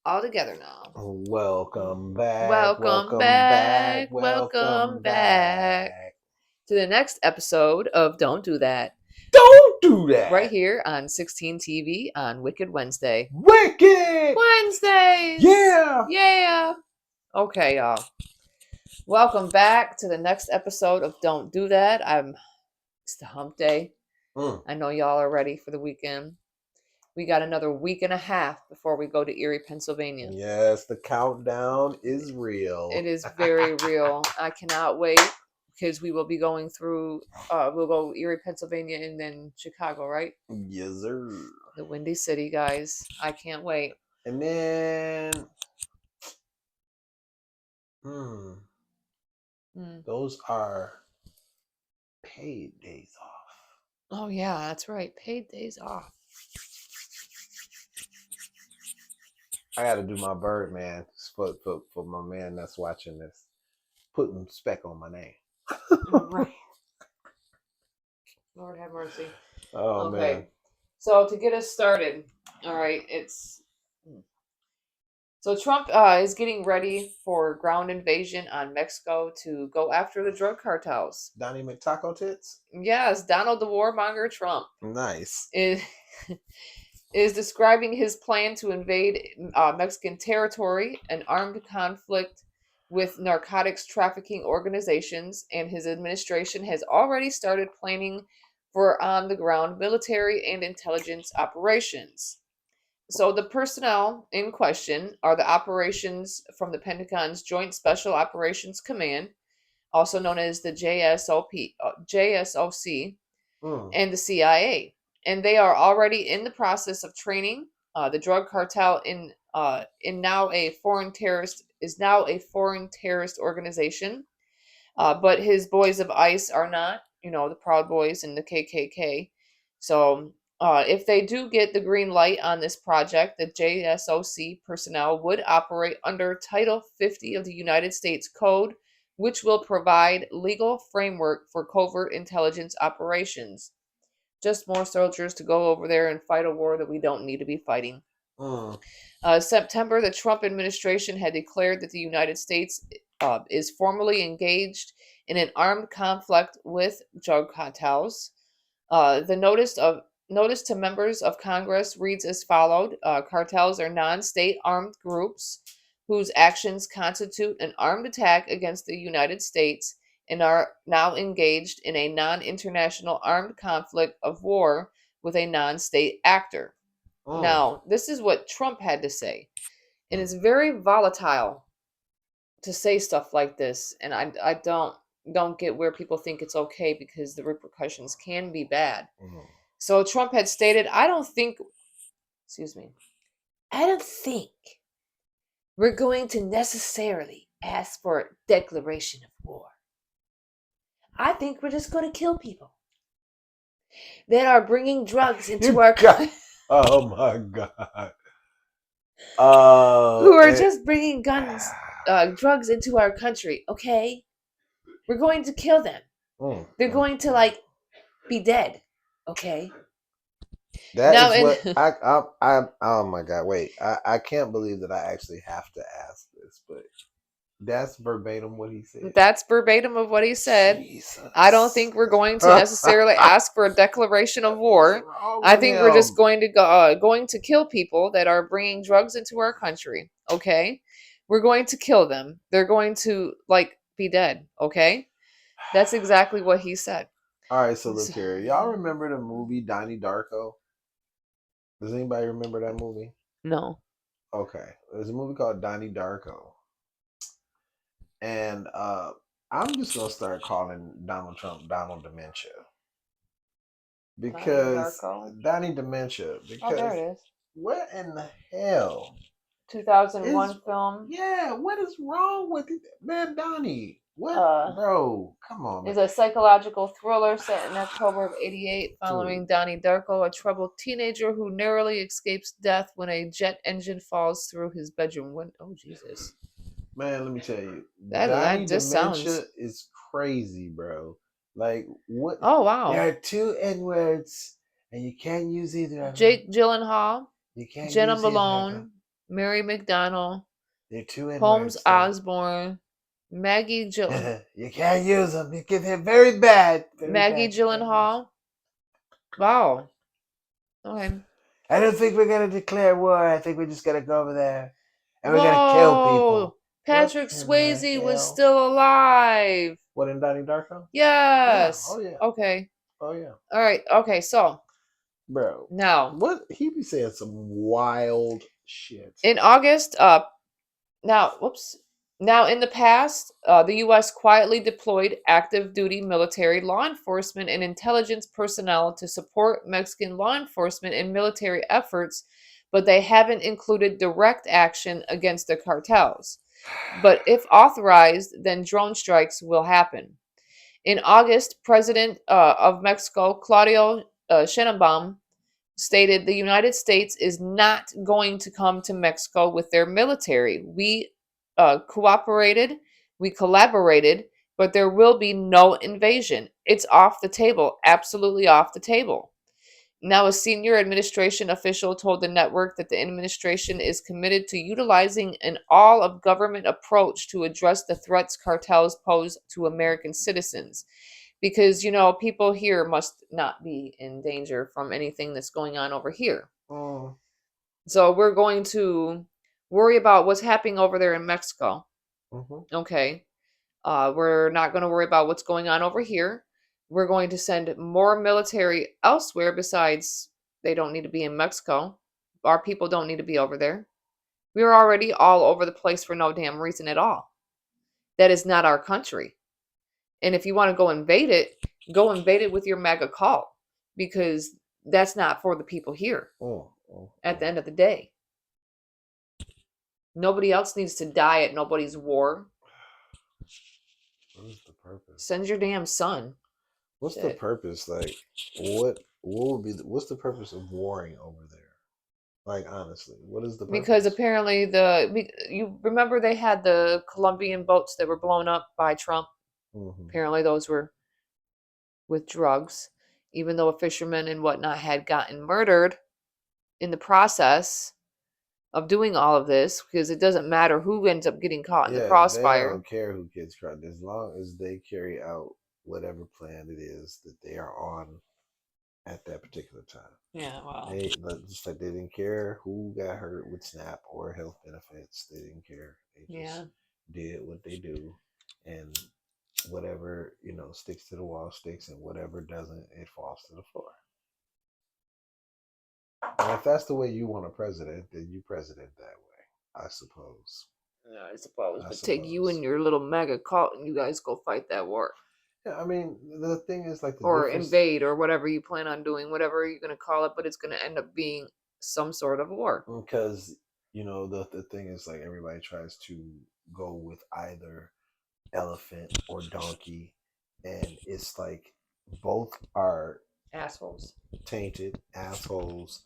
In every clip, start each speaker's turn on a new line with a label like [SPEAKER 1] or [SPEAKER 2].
[SPEAKER 1] all together now.
[SPEAKER 2] Welcome back.
[SPEAKER 1] Welcome back. Welcome back to the next episode of Don't Do That.
[SPEAKER 2] Don't do that.
[SPEAKER 1] Right here on 16 TV on Wicked Wednesday.
[SPEAKER 2] Wicked
[SPEAKER 1] Wednesdays.
[SPEAKER 2] Yeah.
[SPEAKER 1] Okay, y'all. Welcome back to the next episode of Don't Do That. It's the hump day. I know y'all are ready for the weekend. We got another week and a half before we go to Erie, Pennsylvania.
[SPEAKER 2] Yes, the countdown is real.
[SPEAKER 1] It is very real. I cannot wait because we will be going through, we'll go Erie, Pennsylvania, and then Chicago, right?
[SPEAKER 2] Yes, sir.
[SPEAKER 1] The Windy City, guys. I can't wait.
[SPEAKER 2] And then, those are paid days off.
[SPEAKER 1] Oh, yeah, that's right. Paid days off.
[SPEAKER 2] I got to do my Birdman for my man that's watching this. Putting spec on my name.
[SPEAKER 1] Right. Lord have mercy.
[SPEAKER 2] Oh,
[SPEAKER 1] okay.
[SPEAKER 2] Man.
[SPEAKER 1] So to get us started, all right, So Trump is getting ready for ground invasion on Mexico to go after the drug cartels.
[SPEAKER 2] Donnie McTaco Tits?
[SPEAKER 1] Yes, Donald the Warmonger Trump.
[SPEAKER 2] Nice.
[SPEAKER 1] Is describing his plan to invade Mexican territory, an armed conflict with narcotics trafficking organizations, and his administration has already started planning for on-the-ground military and intelligence operations. So the personnel in question are the operations from the Pentagon's Joint Special Operations Command, also known as the JSOC, and the CIA. And they are already in the process of training the drug cartel in now a foreign terrorist organization. But his boys of ICE are not, the Proud Boys and the KKK. So if they do get the green light on this project, the JSOC personnel would operate under Title 50 of the United States Code, which will provide legal framework for covert intelligence operations. Just more soldiers to go over there and fight a war that we don't need to be fighting. September, the Trump administration had declared that the United States is formally engaged in an armed conflict with drug cartels. The notice to members of Congress reads as followed: cartels are non-state armed groups whose actions constitute an armed attack against the United States and are now engaged in a non-international armed conflict of war with a non-state actor. Now, this is what Trump had to say. And it's very volatile to say stuff like this. And I don't get where people think it's okay because the repercussions can be bad. So Trump had stated, I don't think we're going to necessarily ask for a declaration of war. I think we're just going to kill people that are bringing drugs into our country.
[SPEAKER 2] Oh my God.
[SPEAKER 1] Who are just bringing drugs into our country, okay? We're going to kill them. They're going to, be dead, okay?
[SPEAKER 2] That is what I oh my God, wait. I can't believe that I actually have to ask this, but that's verbatim what he said.
[SPEAKER 1] That's verbatim of what he said. Jesus. I don't think we're going to necessarily ask for a declaration of war. I think we're just going to kill people that are bringing drugs into our country. Okay, we're going to kill them. They're going to be dead. Okay, that's exactly what he said.
[SPEAKER 2] All right, so look here. Y'all remember the movie Donnie Darko? Does anybody remember that movie?
[SPEAKER 1] No.
[SPEAKER 2] Okay, there's a movie called Donnie Darko. And I'm just going to start calling Donald Trump Donald Dementia. Because Donnie Dementia. Because
[SPEAKER 1] there it is.
[SPEAKER 2] What in the hell?
[SPEAKER 1] 2001 film.
[SPEAKER 2] Yeah, what is wrong with it? Man, Donnie. What? Bro, come on, man.
[SPEAKER 1] It's a psychological thriller set in October of 1988 following Donnie Darko, a troubled teenager who narrowly escapes death when a jet engine falls through his bedroom window. Oh, Jesus.
[SPEAKER 2] Man, let me tell you.
[SPEAKER 1] Donnie Dementia
[SPEAKER 2] is crazy, bro. Like, what?
[SPEAKER 1] Oh, wow.
[SPEAKER 2] There are two N-words, and you can't use either of them.
[SPEAKER 1] Jake Gyllenhaal,
[SPEAKER 2] You can't
[SPEAKER 1] Jenna
[SPEAKER 2] use either of
[SPEAKER 1] Malone,
[SPEAKER 2] them.
[SPEAKER 1] Mary McDonnell,
[SPEAKER 2] They're two N
[SPEAKER 1] Holmes
[SPEAKER 2] words, though.
[SPEAKER 1] Osborne, Maggie Jill,
[SPEAKER 2] You can't use them. You get hit very bad. Very
[SPEAKER 1] Maggie
[SPEAKER 2] bad. You can't use
[SPEAKER 1] Gyllenhaal. Wow. Okay.
[SPEAKER 2] them. I don't think we're going to declare war. I think we're just going to go over there and we're going to kill
[SPEAKER 1] Whoa!
[SPEAKER 2] people. What
[SPEAKER 1] Patrick
[SPEAKER 2] in the
[SPEAKER 1] Swayze was
[SPEAKER 2] hell?
[SPEAKER 1] still alive.
[SPEAKER 2] What, in Donnie Darko? Yeah.
[SPEAKER 1] Yes.
[SPEAKER 2] Oh, yeah.
[SPEAKER 1] Okay.
[SPEAKER 2] Oh, yeah.
[SPEAKER 1] All right. Okay. So
[SPEAKER 2] Bro.
[SPEAKER 1] now
[SPEAKER 2] What? He be saying some wild shit.
[SPEAKER 1] in August, now, whoops. Now, in the past, the U.S. quietly deployed active duty military law enforcement and intelligence personnel to support Mexican law enforcement in military efforts, but they haven't included direct action against the cartels. But if authorized, then drone strikes will happen. In August, President of Mexico, Claudio Sheinbaum, stated the United States is not going to come to Mexico with their military. We cooperated, we collaborated, but there will be no invasion. It's off the table, absolutely off the table. Now, a senior administration official told the network that the administration is committed to utilizing an all of government approach to address the threats cartels pose to American citizens. Because, people here must not be in danger from anything that's going on over here.
[SPEAKER 2] Oh.
[SPEAKER 1] So, we're going to worry about what's happening over there in Mexico.
[SPEAKER 2] Mm-hmm.
[SPEAKER 1] Okay. We're not going to worry about what's going on over here. We're going to send more military elsewhere besides they don't need to be in Mexico. Our people don't need to be over there. We're already all over the place for no damn reason at all. That is not our country. And if you want to go invade it with your MAGA cult because that's not for the people here
[SPEAKER 2] Oh, oh,
[SPEAKER 1] at the
[SPEAKER 2] oh.
[SPEAKER 1] end of the day. Nobody else needs to die at nobody's war.
[SPEAKER 2] What is the purpose?
[SPEAKER 1] Send your damn son.
[SPEAKER 2] What's the
[SPEAKER 1] Shit.
[SPEAKER 2] purpose? Like, what would be? What's the purpose of warring over there? Like, honestly, what is the
[SPEAKER 1] Because
[SPEAKER 2] purpose?
[SPEAKER 1] apparently you remember they had the Colombian boats that were blown up by Trump.
[SPEAKER 2] Mm-hmm.
[SPEAKER 1] Apparently those were with drugs, even though a fisherman and whatnot had gotten murdered in the process of doing all of this, because it doesn't matter who ends up getting caught in the
[SPEAKER 2] Yeah, they
[SPEAKER 1] crossfire.
[SPEAKER 2] don't care who gets caught as long as they carry out whatever plan it is that they are on at that particular time.
[SPEAKER 1] Yeah, well,
[SPEAKER 2] Just like they didn't care who got hurt with SNAP or health benefits. They didn't care. They just
[SPEAKER 1] yeah,
[SPEAKER 2] did what they do, and whatever sticks to the wall sticks, and whatever doesn't, it falls to the floor. And if that's the way you want a president, then you president that way, I suppose.
[SPEAKER 1] yeah, I suppose.
[SPEAKER 2] I
[SPEAKER 1] But take you and
[SPEAKER 2] suppose.
[SPEAKER 1] your little mega cult and you guys go fight that war.
[SPEAKER 2] Yeah, I mean, the thing is, like, the
[SPEAKER 1] Or
[SPEAKER 2] difference.
[SPEAKER 1] invade or whatever you plan on doing, whatever you're going to call it, but it's going to end up being some sort of war.
[SPEAKER 2] Because the thing is, like, everybody tries to go with either elephant or donkey, and it's like both are
[SPEAKER 1] Assholes.
[SPEAKER 2] tainted assholes,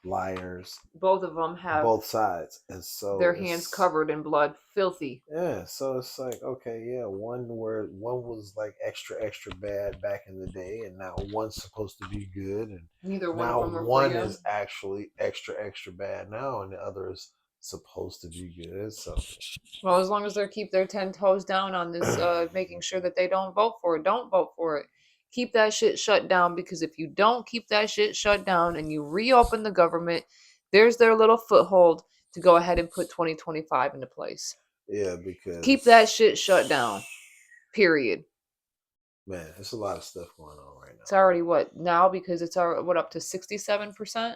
[SPEAKER 2] liars,
[SPEAKER 1] Both of them have
[SPEAKER 2] both sides, and so
[SPEAKER 1] their hands covered in blood, filthy.
[SPEAKER 2] yeah, so it's like, okay, yeah, one was like extra extra bad back in the day, and now one's supposed to be good, and
[SPEAKER 1] Neither one of
[SPEAKER 2] now
[SPEAKER 1] them are for
[SPEAKER 2] one
[SPEAKER 1] you.
[SPEAKER 2] is actually extra extra bad now, and the other is supposed to be good. So
[SPEAKER 1] Well, as long as they keep their 10 toes down on this, making sure that they don't vote for it, don't vote for it. Keep that shit shut down, because if you don't keep that shit shut down and you reopen the government, there's their little foothold to go ahead and put 2025 into place.
[SPEAKER 2] yeah,
[SPEAKER 1] Keep that
[SPEAKER 2] because
[SPEAKER 1] shit shut down. Period.
[SPEAKER 2] man, there's a lot of stuff going on right
[SPEAKER 1] It's already what now, because it's up to 67%
[SPEAKER 2] now.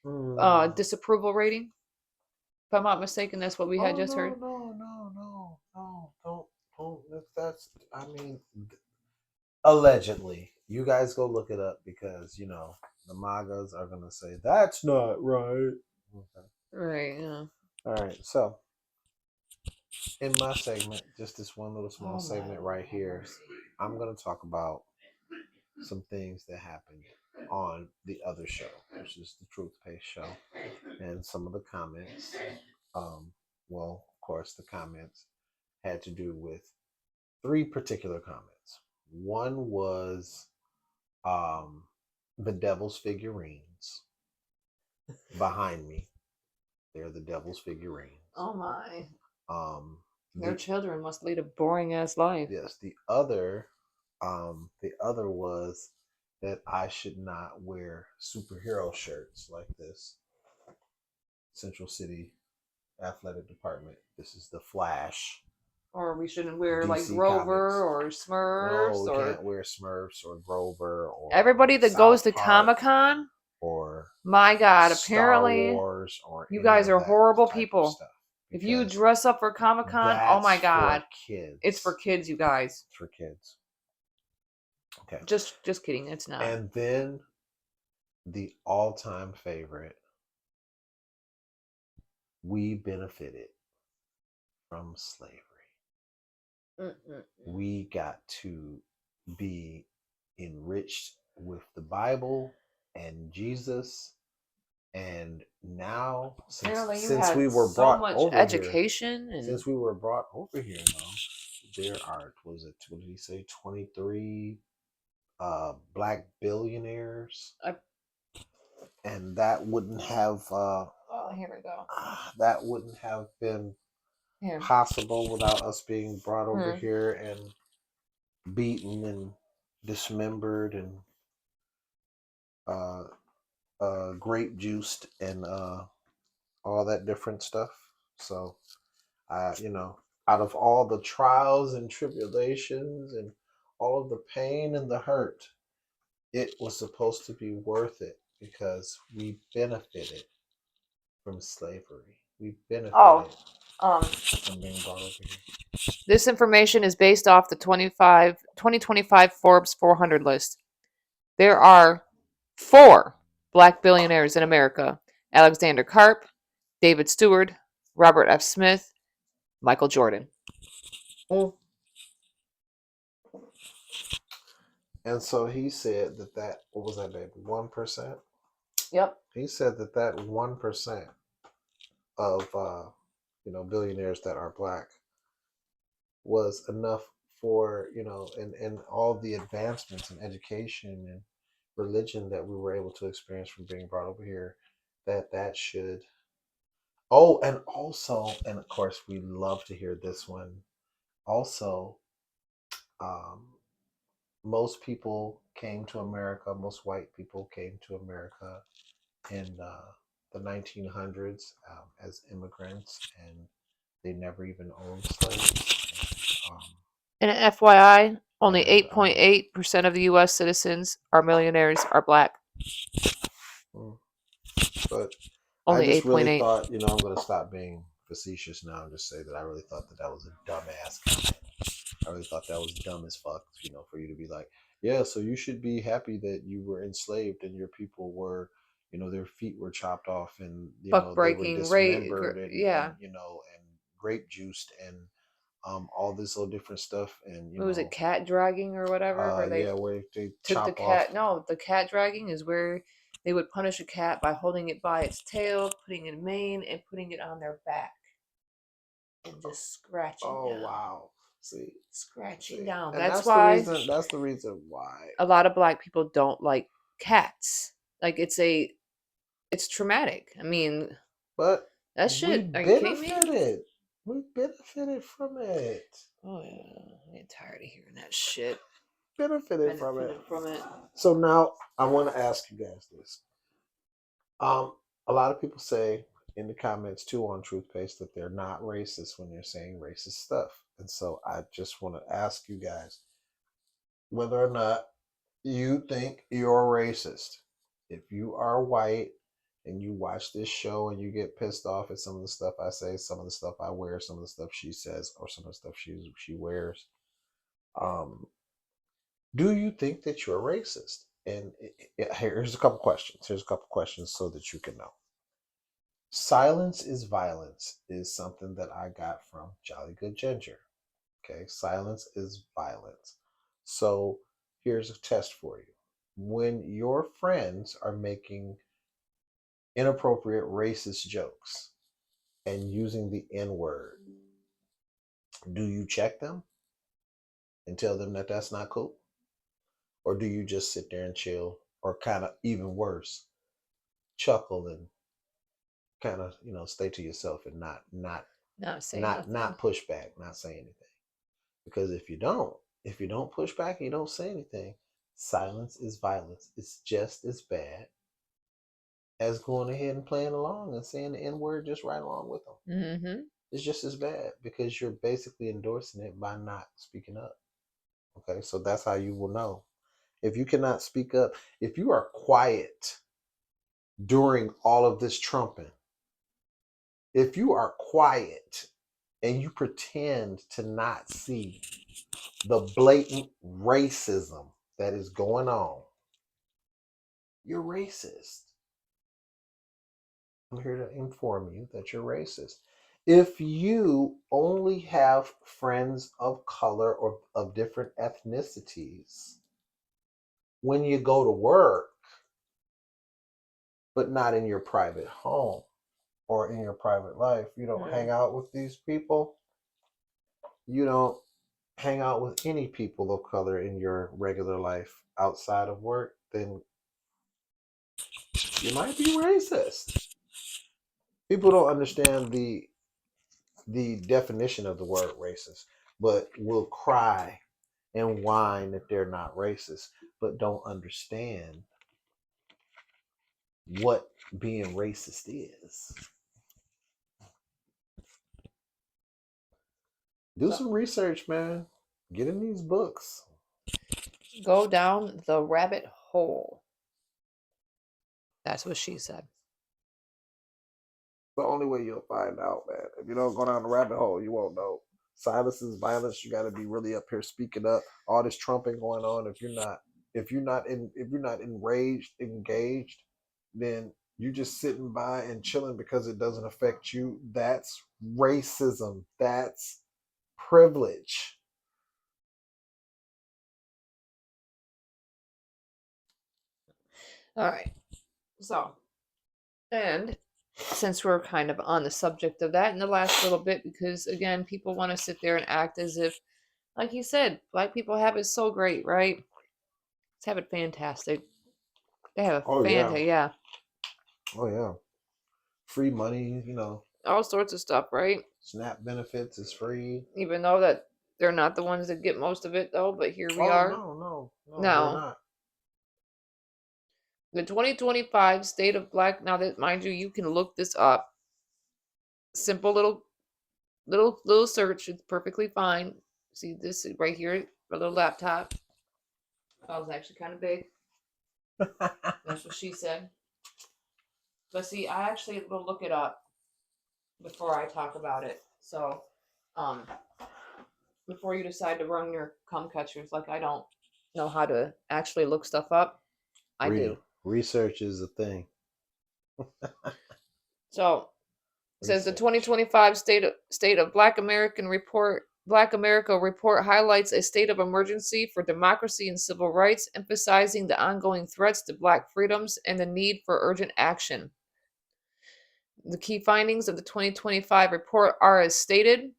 [SPEAKER 2] Mm.
[SPEAKER 1] disapproval rating. If I'm not mistaken, that's what we had
[SPEAKER 2] Oh,
[SPEAKER 1] just
[SPEAKER 2] no,
[SPEAKER 1] heard.
[SPEAKER 2] no, no, no, no! Don't. That's. I mean, allegedly, you guys go look it up, because the MAGAs are gonna say that's not right. Okay.
[SPEAKER 1] Right, yeah.
[SPEAKER 2] All right. So in my segment, just this one little small
[SPEAKER 1] Oh my
[SPEAKER 2] segment right here, I'm gonna talk about some things that happened on the other show, which is the Truth Paste show, and some of the comments. Um, well, of course, the comments had to do with three particular comments. One was the devil's figurines behind me. They're the devil's figurines.
[SPEAKER 1] Oh my.
[SPEAKER 2] Um,
[SPEAKER 1] Their
[SPEAKER 2] the
[SPEAKER 1] children must lead a boring ass life.
[SPEAKER 2] yes, the other was that I should not wear superhero shirts like this. Central City Athletic Department. This is the Flash.
[SPEAKER 1] Or we shouldn't wear like
[SPEAKER 2] DC
[SPEAKER 1] Grover
[SPEAKER 2] Comics.
[SPEAKER 1] or
[SPEAKER 2] No,
[SPEAKER 1] Smurfs
[SPEAKER 2] we
[SPEAKER 1] or
[SPEAKER 2] can't wear Smurfs or Grover or
[SPEAKER 1] everybody that goes
[SPEAKER 2] South
[SPEAKER 1] to
[SPEAKER 2] Park
[SPEAKER 1] Comic Con.
[SPEAKER 2] or
[SPEAKER 1] My God,
[SPEAKER 2] Star
[SPEAKER 1] apparently
[SPEAKER 2] Wars or
[SPEAKER 1] you
[SPEAKER 2] any
[SPEAKER 1] guys
[SPEAKER 2] of
[SPEAKER 1] are
[SPEAKER 2] that
[SPEAKER 1] horrible
[SPEAKER 2] type of
[SPEAKER 1] people.
[SPEAKER 2] stuff
[SPEAKER 1] If you
[SPEAKER 2] because
[SPEAKER 1] dress up for Comic Con, oh
[SPEAKER 2] that's
[SPEAKER 1] my
[SPEAKER 2] for
[SPEAKER 1] God, it's for
[SPEAKER 2] kids.
[SPEAKER 1] kids, you guys.
[SPEAKER 2] It's for kids. Okay.
[SPEAKER 1] Just kidding, it's not.
[SPEAKER 2] And then the all-time favorite, we benefited from slavery.
[SPEAKER 1] Mm-mm.
[SPEAKER 2] We got to be enriched with the Bible and Jesus. And now,
[SPEAKER 1] Apparently, you
[SPEAKER 2] since we
[SPEAKER 1] had
[SPEAKER 2] were
[SPEAKER 1] so
[SPEAKER 2] brought
[SPEAKER 1] much
[SPEAKER 2] over here,
[SPEAKER 1] education and
[SPEAKER 2] since we were brought over here, though, there are was it what did he say 23 black billionaires,
[SPEAKER 1] I,
[SPEAKER 2] and that wouldn't have
[SPEAKER 1] oh, here we go.
[SPEAKER 2] that wouldn't have been
[SPEAKER 1] Here,
[SPEAKER 2] possible without us being brought over
[SPEAKER 1] hmm.
[SPEAKER 2] here and beaten and dismembered and uh, grape juiced and all that different stuff. So, out of all the trials and tribulations and all of the pain and the hurt, it was supposed to be worth it because we benefited from slavery. We
[SPEAKER 1] Oh,
[SPEAKER 2] benefited
[SPEAKER 1] um,
[SPEAKER 2] from being brought over here.
[SPEAKER 1] this information is based off the 2025 Forbes 400 list. There are 4 black billionaires in America: Alexander Karp, David Stewart, Robert F. Smith, Michael Jordan. Oh,
[SPEAKER 2] And so he said that what was that, baby? 1%.
[SPEAKER 1] yep.
[SPEAKER 2] He said that 1% of billionaires that are black was enough for and all the advancements in education and religion that we were able to experience from being brought over here, that should. Oh, and also, and of course we love to hear this one also. um Most people came to America, most white people came to America in the 1900s as immigrants, and they never even owned slaves.
[SPEAKER 1] And FYI, only
[SPEAKER 2] And
[SPEAKER 1] 8.8% of the US citizens are millionaires are black.
[SPEAKER 2] mm, but I
[SPEAKER 1] Only
[SPEAKER 2] just really
[SPEAKER 1] 8.8.
[SPEAKER 2] thought, I'm going to stop being facetious now and just say that I really thought that was a dumbass comment. I really thought that was dumb as fuck, for you to be like, yeah, so you should be happy that you were enslaved and your people were, their feet were chopped off and,
[SPEAKER 1] Buck
[SPEAKER 2] they were
[SPEAKER 1] breaking,
[SPEAKER 2] dismembered
[SPEAKER 1] yeah.
[SPEAKER 2] and grape juiced and all this little different stuff. And,
[SPEAKER 1] What was it, cat dragging or whatever? Where they
[SPEAKER 2] yeah, where they
[SPEAKER 1] took the
[SPEAKER 2] chop off.
[SPEAKER 1] cat. No, the cat dragging is where they would punish a cat by holding it by its tail, putting it in mane, and putting it on their back and just scratching
[SPEAKER 2] Oh,
[SPEAKER 1] down.
[SPEAKER 2] wow. See,
[SPEAKER 1] Scratching down.
[SPEAKER 2] and
[SPEAKER 1] That's why
[SPEAKER 2] that's the reason why.
[SPEAKER 1] a lot of black people don't like cats. Like it's traumatic. I mean,
[SPEAKER 2] But
[SPEAKER 1] that
[SPEAKER 2] we
[SPEAKER 1] shit. Are you kidding me?
[SPEAKER 2] benefited. We benefited from it.
[SPEAKER 1] Oh yeah, I get tired of hearing that shit.
[SPEAKER 2] Benefited from it.
[SPEAKER 1] Benefited from it.
[SPEAKER 2] So now I want to ask you guys this. Um, a lot of people say in the comments too on Truth Paste that they're not racist when they're saying racist stuff. And so I just want to ask you guys whether or not you think you're racist. If you are white and you watch this show and you get pissed off at some of the stuff I say, some of the stuff I wear, some of the stuff she says, or some of the stuff she wears, um, do you think that you're racist? And here's a couple questions. Here's a couple questions so that you can know. Silence is violence is something that I got from Jolly Good Ginger. Okay, silence is violence. So here's a test for you. When your friends are making inappropriate racist jokes and using the N word, do you check them and tell them that that's not cool? Or do you just sit there and chill, or kind of even worse, chuckle and kind of stay to yourself and
[SPEAKER 1] Not say nothing.
[SPEAKER 2] not push back, not say anything. Because if you don't push back and you don't say anything, silence is violence. It's just as bad as going ahead and playing along and saying the N word just right along with them.
[SPEAKER 1] Mm-hmm.
[SPEAKER 2] It's just as bad because you're basically endorsing it by not speaking up. Okay, so that's how you will know. If you cannot speak up, if you are quiet during all of this trumping, if you are quiet and you pretend to not see the blatant racism that is going on, you're racist. I'm here to inform you that you're racist. If you only have friends of color or of different ethnicities when you go to work, but not in your private home or in your private life, you don't hang
[SPEAKER 1] Mm.
[SPEAKER 2] out with these people, you don't hang out with any people of color in your regular life outside of work, then you might be racist. People don't understand the definition of the word racist, but will cry and whine that they're not racist, but don't understand what being racist is. Do
[SPEAKER 1] So
[SPEAKER 2] some research, man. Get in these books.
[SPEAKER 1] go down the rabbit hole. That's what she said.
[SPEAKER 2] The only way you'll find out, man. If you don't go down the rabbit hole, you won't know. Silence is violence. You got to be really up here speaking up. All this trumping going on. If you're not enraged, engaged, then you just sitting by and chilling because it doesn't affect you. That's racism. That's privilege.
[SPEAKER 1] All right. So, and since we're kind of on the subject of that in the last little bit, because again, people want to sit there and act as if, like you said, black people have it so great, right? Let's have it fantastic. They have a
[SPEAKER 2] Oh yeah.
[SPEAKER 1] fantastic, yeah,
[SPEAKER 2] Oh yeah. Free money.
[SPEAKER 1] all sorts of stuff, right?
[SPEAKER 2] SNAP benefits is free.
[SPEAKER 1] Even though that they're not the ones that get most of it, though, but here we
[SPEAKER 2] Oh
[SPEAKER 1] are.
[SPEAKER 2] no, no, no, they're
[SPEAKER 1] Now,
[SPEAKER 2] not.
[SPEAKER 1] the 2025 State of Black, now that, mind you, you can look this up. Simple little search, it's perfectly fine. See this right here, my little laptop. Oh, it's actually kind of big. That's what she said. But see, I actually will look it up before I talk about it. So, um, before you decide to run your cum catchers, like I don't know how to actually look stuff up, I
[SPEAKER 2] Re-
[SPEAKER 1] do.
[SPEAKER 2] research is a thing.
[SPEAKER 1] So it says the
[SPEAKER 2] Research.
[SPEAKER 1] 2025 State of Black America report highlights a state of emergency for democracy and civil rights, emphasizing the ongoing threats to black freedoms and the need for urgent action. The key findings of the 2025 report are as stated.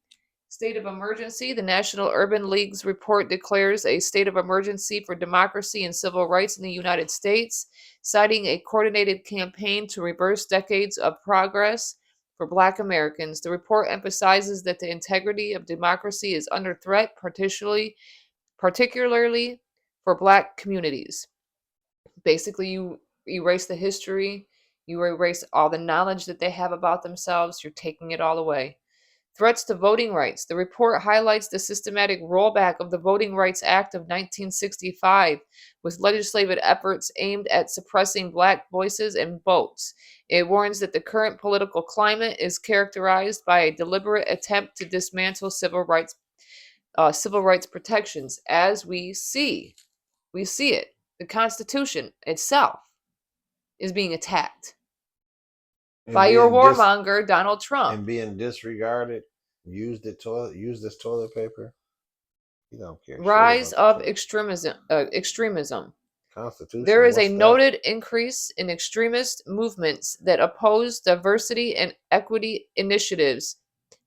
[SPEAKER 1] State of emergency. The National Urban League's report declares a state of emergency for democracy and civil rights in the United States, citing a coordinated campaign to reverse decades of progress for Black Americans. The report emphasizes that the integrity of democracy is under threat, particularly for Black communities. Basically, you erase the history, you erase all the knowledge that they have about themselves, you're taking it all away. Threats to voting rights. The report highlights the systematic rollback of the Voting Rights Act of 1965, with legislative efforts aimed at suppressing Black voices and votes. It warns that the current political climate is characterized by a deliberate attempt to dismantle civil rights protections. As we see it. The Constitution itself is being attacked
[SPEAKER 2] And
[SPEAKER 1] by your
[SPEAKER 2] being
[SPEAKER 1] warmonger, Donald Trump.
[SPEAKER 2] disregarded. Use this toilet paper. You don't care shit
[SPEAKER 1] Rise
[SPEAKER 2] about the
[SPEAKER 1] of
[SPEAKER 2] toilet.
[SPEAKER 1] extremism. There
[SPEAKER 2] Constitution.
[SPEAKER 1] is a
[SPEAKER 2] What's that?
[SPEAKER 1] noted increase in extremist movements that oppose diversity and equity initiatives.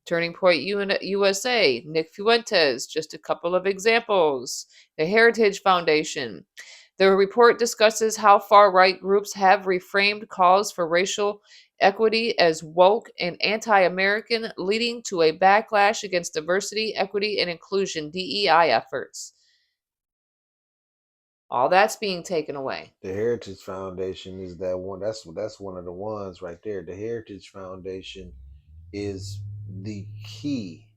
[SPEAKER 1] Turning Point USA, Nick Fuentes, just a couple of examples. The Heritage Foundation. The report discusses how far right groups have reframed calls for racial equity as woke and anti American, leading to a backlash against diversity, equity, and inclusion DEI efforts. All that's being taken away.
[SPEAKER 2] The Heritage Foundation is that one. That's one of the ones right there. The Heritage Foundation is the key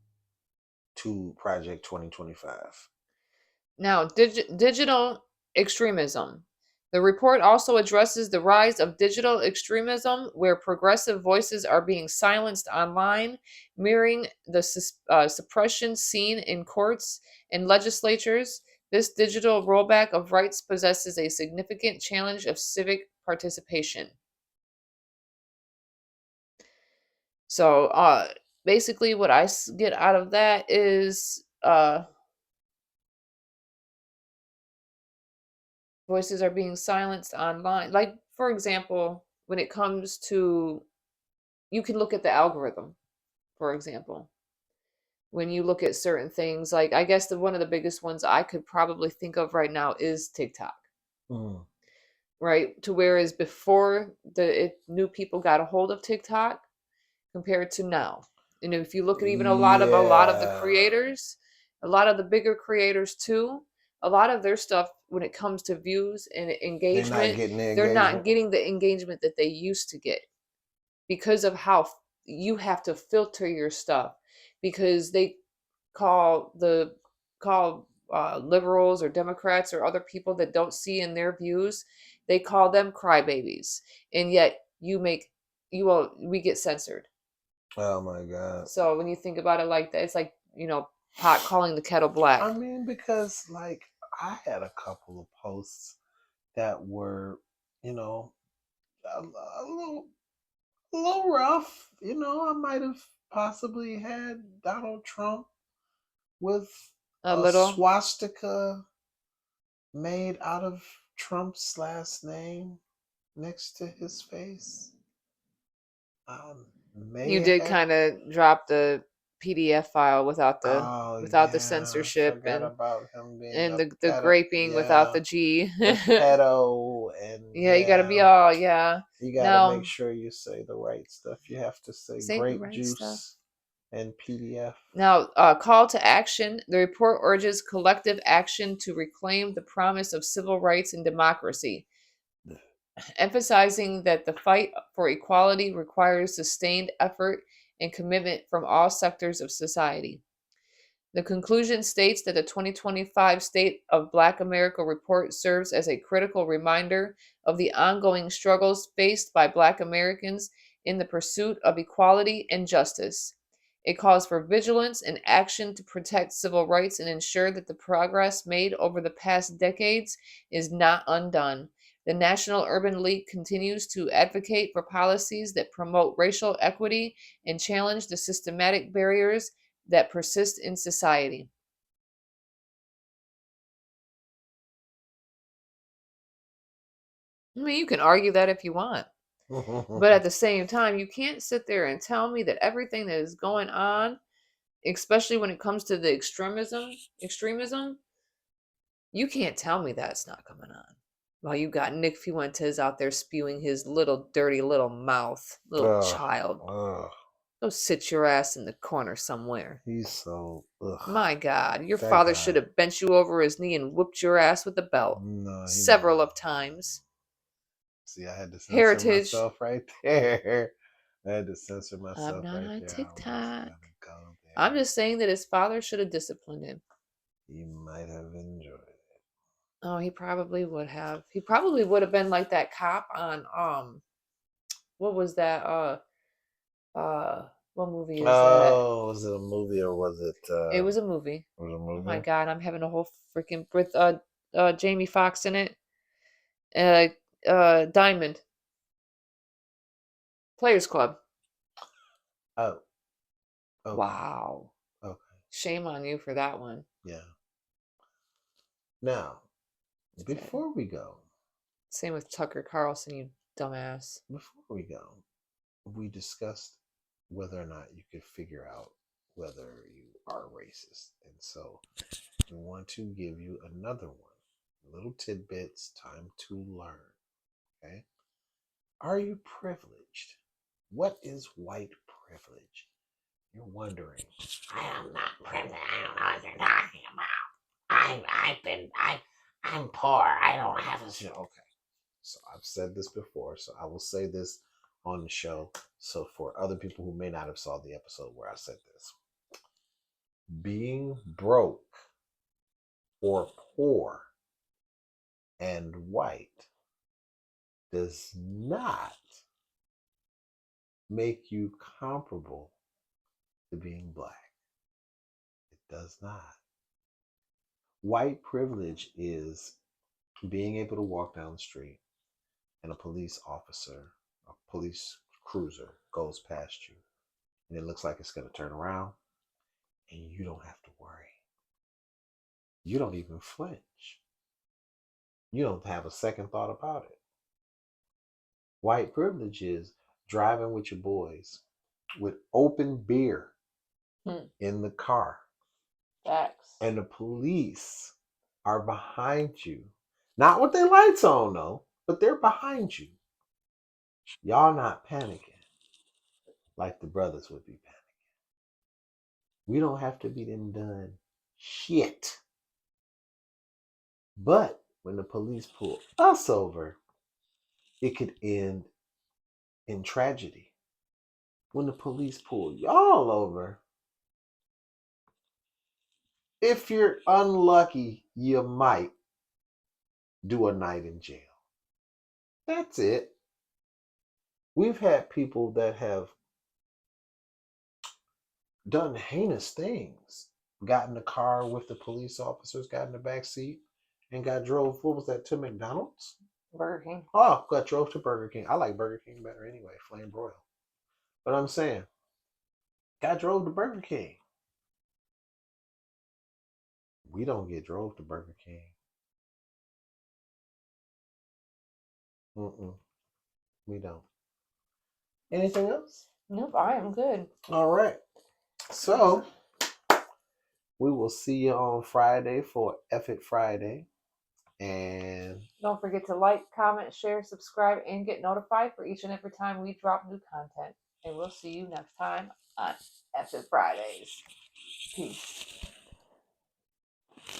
[SPEAKER 2] to Project 2025.
[SPEAKER 1] Now, digital extremism. The report also addresses the rise of digital extremism, where progressive voices are being silenced online, mirroring the suppression seen in courts and legislatures. This digital rollback of rights possesses a significant challenge of civic participation. So, basically, what I get out of that is voices are being silenced online. Like, for example, when it comes to, you can look at the algorithm, for example. When you look at certain things, like I guess one of the biggest ones I could probably think of right now is TikTok,
[SPEAKER 2] Mm.
[SPEAKER 1] right? To whereas before new people got a hold of TikTok compared to now. And if you look at even a lot of the
[SPEAKER 2] Yeah,
[SPEAKER 1] creators, a lot of the bigger creators too, a lot of their stuff when it comes to views and
[SPEAKER 2] they're not
[SPEAKER 1] engagement,
[SPEAKER 2] getting the
[SPEAKER 1] they're not
[SPEAKER 2] engagement.
[SPEAKER 1] getting the engagement that they used to get because of how you have to filter your stuff because they call the call liberals or Democrats or other people that don't see in their views, they call them crybabies, and yet we get censored.
[SPEAKER 2] Oh my God.
[SPEAKER 1] So when you think about it like that, it's like, pot calling the kettle
[SPEAKER 2] I
[SPEAKER 1] black.
[SPEAKER 2] mean, because like I had a couple of posts that were, you know, a little rough. I might have possibly had Donald Trump with
[SPEAKER 1] A
[SPEAKER 2] a
[SPEAKER 1] little.
[SPEAKER 2] swastika made out of Trump's last name next to his face.
[SPEAKER 1] You
[SPEAKER 2] May
[SPEAKER 1] did
[SPEAKER 2] have.
[SPEAKER 1] kind of drop the PDF file
[SPEAKER 2] Oh
[SPEAKER 1] without the
[SPEAKER 2] yeah, I
[SPEAKER 1] censorship
[SPEAKER 2] forgot about him being
[SPEAKER 1] and
[SPEAKER 2] a
[SPEAKER 1] the
[SPEAKER 2] pedo.
[SPEAKER 1] graping without
[SPEAKER 2] Yeah,
[SPEAKER 1] the G.
[SPEAKER 2] the pedo, and
[SPEAKER 1] Yeah, you got to be
[SPEAKER 2] yeah,
[SPEAKER 1] all, yeah.
[SPEAKER 2] you got to make
[SPEAKER 1] Now,
[SPEAKER 2] sure you say the right stuff. You have to say
[SPEAKER 1] say the
[SPEAKER 2] grape
[SPEAKER 1] right stuff.
[SPEAKER 2] juice and PDF.
[SPEAKER 1] Now, call to action. The report urges collective action to reclaim the promise of civil rights and democracy, emphasizing that the fight for equality requires sustained effort and commitment from all sectors of society. The conclusion states that the 2025 State of Black America report serves as a critical reminder of the ongoing struggles faced by Black Americans in the pursuit of equality and justice. It calls for vigilance and action to protect civil rights and ensure that the progress made over the past decades is not undone. The National Urban League continues to advocate for policies that promote racial equity and challenge the systematic barriers that persist in society. I mean, you can argue that if you want, but at the same time, you can't sit there and tell me that everything that is going on, especially when it comes to the extremism, you can't tell me that's not coming on. While you got Nick Fuentes out there spewing his little dirty little mouth, little
[SPEAKER 2] Ugh,
[SPEAKER 1] child.
[SPEAKER 2] ugh.
[SPEAKER 1] Go sit your ass in the corner somewhere.
[SPEAKER 2] He's so ugh.
[SPEAKER 1] My God, your
[SPEAKER 2] That
[SPEAKER 1] father should
[SPEAKER 2] guy.
[SPEAKER 1] have bent you over his knee and whooped your ass with a belt
[SPEAKER 2] No, he never.
[SPEAKER 1] several of times.
[SPEAKER 2] See, I had to censor
[SPEAKER 1] Heritage.
[SPEAKER 2] myself right there. I had to censor
[SPEAKER 1] I'm
[SPEAKER 2] myself
[SPEAKER 1] not
[SPEAKER 2] right
[SPEAKER 1] on
[SPEAKER 2] there. I was
[SPEAKER 1] TikTok.
[SPEAKER 2] gonna go
[SPEAKER 1] I'm
[SPEAKER 2] there.
[SPEAKER 1] just saying that his father should have disciplined him.
[SPEAKER 2] You might have enjoyed it.
[SPEAKER 1] Oh, he probably would have. He probably would have been like that cop on what was that? What movie is that?
[SPEAKER 2] Oh, was it a movie or was it?
[SPEAKER 1] It was a movie.
[SPEAKER 2] Was it a
[SPEAKER 1] Oh my
[SPEAKER 2] movie?
[SPEAKER 1] God, I'm having a whole freaking with Jamie Foxx in it. Uh Diamond Players Club.
[SPEAKER 2] Oh, okay,
[SPEAKER 1] Wow.
[SPEAKER 2] okay,
[SPEAKER 1] Shame on you for that one.
[SPEAKER 2] yeah. Now,
[SPEAKER 1] Okay.
[SPEAKER 2] before we go,
[SPEAKER 1] Same with Tucker Carlson, you dumbass.
[SPEAKER 2] before we go, we discussed whether or not you could figure out whether you are racist, and so we want to give you another one. Little tidbits, time to learn. Okay, are you privileged? What is white privilege? You're wondering. I am not privileged. I don't know what you're talking about. I'm poor. I don't have a show. Okay. So I've said this before, so I will say this on the show. So for other people who may not have saw the episode where I said this, being broke or poor and white does not make you comparable to being black. It does not. White privilege is being able to walk down the street and a police officer, a police cruiser goes past you and it looks like it's going to turn around and you don't have to worry. You don't even flinch. You don't have a second thought about it. White privilege is driving with your boys with open beer in the car.
[SPEAKER 1] Facts.
[SPEAKER 2] And the police are behind you. Not with their lights on, though, but they're behind you. Y'all not panicking like the brothers would be panicking. We don't have to be them done shit. But when the police pull us over, it could end in tragedy. When the police pull y'all over, if you're unlucky, you might do a night in jail. That's it. We've had people that have done heinous things. Got in the car with the police officers, got in the back seat, and got drove. What was that, to McDonald's?
[SPEAKER 1] Burger King.
[SPEAKER 2] Oh, got drove to Burger King. I like Burger King better anyway, flame broil. But I'm saying, got drove to Burger King. We don't get drove to Burger King. Mm-mm, we don't. Anything else?
[SPEAKER 1] Nope, I am good.
[SPEAKER 2] All right. So we will see you on Friday for F It Friday. And
[SPEAKER 1] don't forget to like, comment, share, subscribe, and get notified for each and every time we drop new content. And we'll see you next time on F It Fridays. Peace.